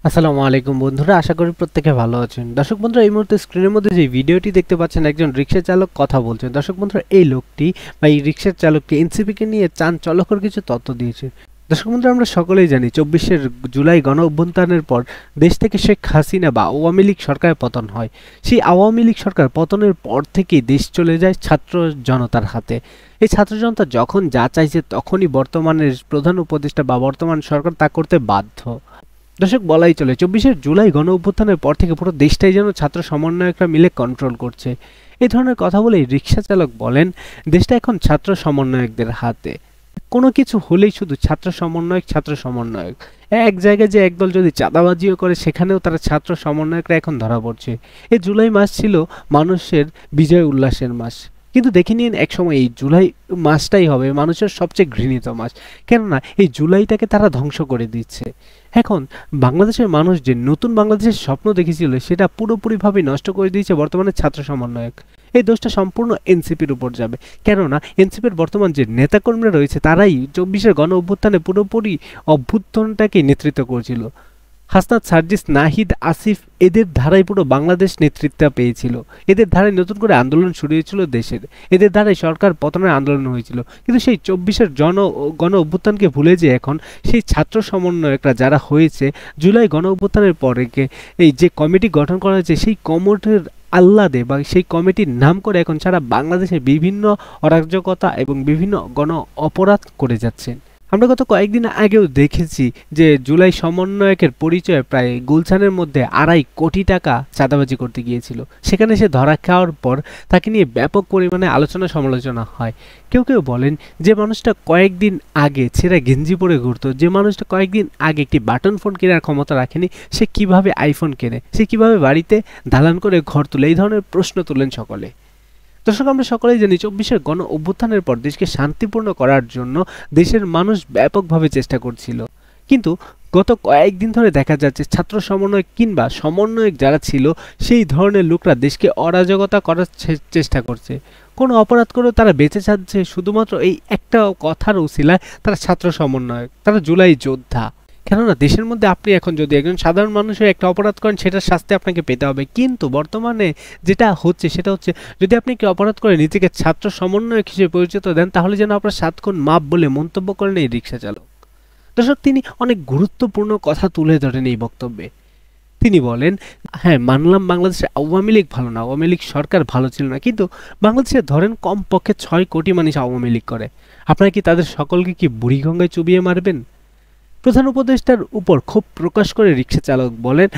আসসালামু আলাইকুম বন্ধুরা, আশা করি প্রত্যেকে ভালো আছেন। দর্শক বন্ধুরা, এই মুহূর্তে স্ক্রিনের মধ্যে যে ভিডিওটি দেখতে পাচ্ছেন, একজন রিকশা চালক কথা বলছেন। দর্শক বন্ধুরা, এই লোকটি বা এই রিকশা চালকটি এনসিপিকে নিয়ে চাঞ্চল্যকর কিছু তথ্য দিয়েছে। দর্শক বন্ধুরা, আমরা সকলেই জানি 24শে জুলাই গণ অভ্যুত্থানের পর দেশ থেকে শেখ হাসিনা বা আওয়ামী লীগ সরকারের পতন হয়। সেই আওয়ামী লীগ সরকার পতনের পর থেকেই দেশ চলে যায় ছাত্র জনতার হাতে। এই ছাত্র জনতা যখন যা চাইছে তখনই বর্তমানের প্রধান উপদেষ্টা বা বর্তমান সরকার তা করতে বাধ্য। দর্শক, বলাই চলে 24শে জুলাই গণ অভ্যুত্থানের পর থেকে পুরো দেশটাই যেন ছাত্র সমন্বয়করা মিলে কন্ট্রোল করছে। এই ধরনের কথা বলে রিকশা চালক বলেন, দেশটা এখন ছাত্র সমন্বয়কদের হাতে। কোনো কিছু হলেই শুধু ছাত্র সমন্বয়ক। এক জায়গায় যে একদল যদি চাঁদাবাজিও করে, সেখানেও তারা ছাত্র সমন্বয়করা এখন ধরা পড়ছে। এই জুলাই মাস ছিল মানুষের বিজয় উল্লাসের মাস, কিন্তু দেখে নিন একসময় এই জুলাই মাসটাই হবে মানুষের সবচেয়ে ঘৃণিত মাস। কেননা এই জুলাইটাকে তারা ধ্বংস করে দিচ্ছে। এখন বাংলাদেশের মানুষ যে নতুন বাংলাদেশের স্বপ্ন দেখেছিল, সেটা পুরোপুরিভাবে নষ্ট করে দিয়েছে বর্তমানে ছাত্র সমন্বয়ক। এই দোষটা সম্পূর্ণ এনসিপির উপর যাবে, কেননা এনসিপির বর্তমান যে নেতাকর্মীরা রয়েছে তারাই 24শে গণ অভ্যুত্থানে পুরোপুরি অভ্যুত্থানটাকে নেতৃত্ব করেছিল। হাসনাত, সার্জিস, নাহিদ, আসিফ এদের ধারাই পুরো বাংলাদেশ নেতৃত্ব পেয়েছিল। এদের ধারায় নতুন করে আন্দোলন শুরু হয়েছিল দেশের। এদের ধারায় সরকার পতনের আন্দোলন হয়েছিল। কিন্তু সেই 24শে গণ অভ্যুত্থানকে ভুলে যে এখন সেই ছাত্র সমন্বয়করা যারা হয়েছে জুলাই গণ অভ্যুত্থানের পরে এই যে কমিটি গঠন করা হয়েছে, সেই কমিটির আহ্লাদে বা সেই কমিটির নাম করে এখন সারা বাংলাদেশে বিভিন্ন অরাজকতা এবং বিভিন্ন গণ অপরাধ করে যাচ্ছেন। আমরা গত কয়েকদিন আগেও দেখেছি যে জুলাই সমন্বয়কের পরিচয়ে প্রায় গুলশানের মধ্যে 2.5 কোটি টাকা চাঁদাবাজি করতে গিয়েছিল। সেখানে সে ধরা খাওয়ার পর তাকে নিয়ে ব্যাপক পরিমাণে আলোচনা সমালোচনা হয়। কেউ কেউ বলেন, যে মানুষটা কয়েকদিন আগে ছেঁড়া গেঞ্জি পরে ঘুরতো, যে মানুষটা কয়েকদিন আগে একটি বাটন ফোন কেনার ক্ষমতা রাখেনি, সে কিভাবে আইফোন কেনে, সে কিভাবে বাড়িতে দালান করে ঘর তোলে, এই ধরনের প্রশ্ন তোলেন সকলে। দর্শক, আমরা সকলেই জানি 24শে গণ অভ্যুত্থানের পর দেশকে শান্তিপূর্ণ করার জন্য দেশের মানুষ ব্যাপকভাবে চেষ্টা করছিল। কিন্তু গত কয়েকদিন ধরে দেখা যাচ্ছে ছাত্র সমন্বয়ক কিংবা সমন্বয়ক যারা ছিল, সেই ধরনের লোকরা দেশকে অরাজকতা করার চেষ্টা করছে। কোনো অপরাধ করেও তারা বেঁচে যাচ্ছে শুধুমাত্র এই একটা কথার উছিলায়। তারা ছাত্র সমন্বয়ক, তারা জুলাই যোদ্ধা। কেননা দেশের মধ্যে আপনি এখন যদি একজন সাধারণ মানুষ হয়ে একটা অপরাধ করেন, সেটার শাস্তি আপনাকে পেতে হবে। কিন্তু বর্তমানে যেটা হচ্ছে সেটা হচ্ছে, যদি আপনি কি অপরাধ করে নিজেকে ছাত্র সমন্বয়ক হিসেবে পরিচিত দেন, তাহলে যেন আপনার 7 খুন মাপ বলে মন্তব্য করেন এই রিকশা চালক। দর্শক, তিনি অনেক গুরুত্বপূর্ণ কথা তুলে ধরেন এই বক্তব্যে। তিনি বলেন, হ্যাঁ মানলাম বাংলাদেশে আওয়ামী লীগ ভালো না, আওয়ামী লীগ সরকার ভালো ছিল না, কিন্তু বাংলাদেশে ধরেন কমপক্ষে 6 কোটি মানুষ আওয়ামী লীগ করে। আপনারা কি তাদের সকলকে কি বুড়িগঙ্গায় চুবিয়ে মারবেন? প্রধান উপদেষ্টার উপর ক্ষোভ প্রকাশ করে রিকশা চালক বলেন,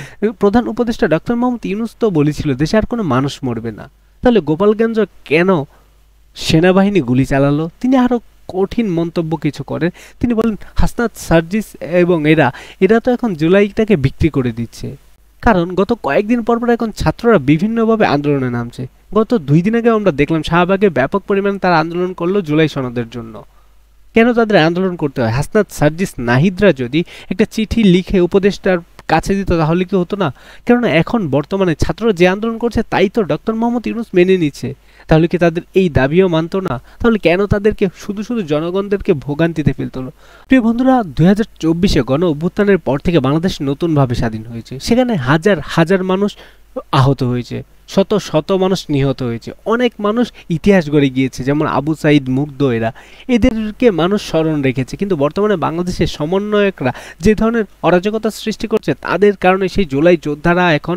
প্রধান উপদেষ্টা ডক্টর মোহাম্মদ ইউনূস তো বলেছিল দেশে আর কোনো মানুষ মরবে না, তাহলে গোপালগঞ্জ কেন সেনাবাহিনী গুলি চালালো? তিনি আরো কঠিন মন্তব্য কিছু করেন। তিনি বলেন, হাসনাত, সার্জিস এবং এরা তো এখন জুলাইটাকে বিক্রি করে দিচ্ছে। কারণ গত কয়েকদিন পর এখন ছাত্ররা বিভিন্নভাবে আন্দোলনে নামছে। গত 2 দিন আগে আমরা দেখলাম শাহবাগে ব্যাপক পরিমাণে তারা আন্দোলন করলো জুলাই সনদের জন্য। কেন তাদের আন্দোলন করতে হয়? হাসনাত, সার্জিস, নাহিদরা যদি একটা চিঠি লিখে উপদেষ্টার কাছে দিত, তাহলে কি হতো না? কেননা এখন বর্তমানে ছাত্ররা যে আন্দোলন করছে তাই তো ডক্টর মোহাম্মদ ইউনূস মেনে নিচ্ছে। তাহলে কি তাদের এই দাবিও মানতো না? তাহলে কেন তাদেরকে শুধু শুধু জনগণদেরকে ভোগান্তিতে ফেলতো? প্রিয় বন্ধুরা, 2024-এ গণ অভ্যুত্থানের পর থেকে বাংলাদেশ নতুনভাবে স্বাধীন হয়েছে। সেখানে হাজার হাজার মানুষ আহত হয়েছে, শত শত মানুষ নিহত হয়েছে, অনেক মানুষ ইতিহাস গড়ে গিয়েছে, যেমন আবু সাইদ, মুগ্ধ, এদেরকে মানুষ স্মরণ রেখেছে। কিন্তু বর্তমানে বাংলাদেশের সমন্বয়করা যে ধরনের অরাজকতা সৃষ্টি করছে, তাদের কারণে সেই জুলাই যোদ্ধারা এখন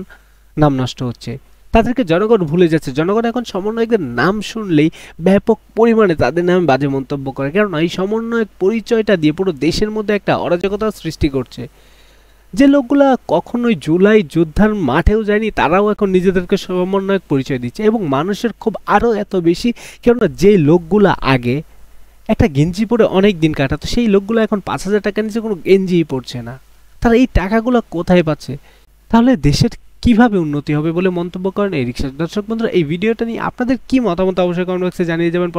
নাম নষ্ট হচ্ছে। তাদেরকে জনগণ ভুলে যাচ্ছে। জনগণ এখন সমন্বয়কদের নাম শুনলেই ব্যাপক পরিমাণে তাদের নামে বাজে মন্তব্য করে, কারণ এই সমন্বয়ক পরিচয়টা দিয়ে পুরো দেশের মধ্যে একটা অরাজকতা সৃষ্টি করছে। যে লোকগুলা কখনোই জুলাই যোদ্ধার মাঠেও যায়নি, তারাও এখন নিজেদেরকে সমন্বয়ক পরিচয় দিচ্ছে, এবং মানুষের খুব আরও এত বেশি। কেননা যে লোকগুলা আগে একটা গেঞ্জি পরে অনেক দিন কাটাতো, সেই লোকগুলো এখন 5,000 টাকা নিচে কোনো গেঞ্জিই পড়ছে না। তারা এই টাকাগুলো কোথায় পাচ্ছে? তাহলে দেশের কিভাবে উন্নতি হবে বলে মন্তব্য করেন এই রিকশা। দর্শক বন্ধুরা, এই ভিডিওটা নিয়ে আপনাদের কি মতামত অবশ্যই কমেন্ট বক্সে জানিয়ে যাবেন।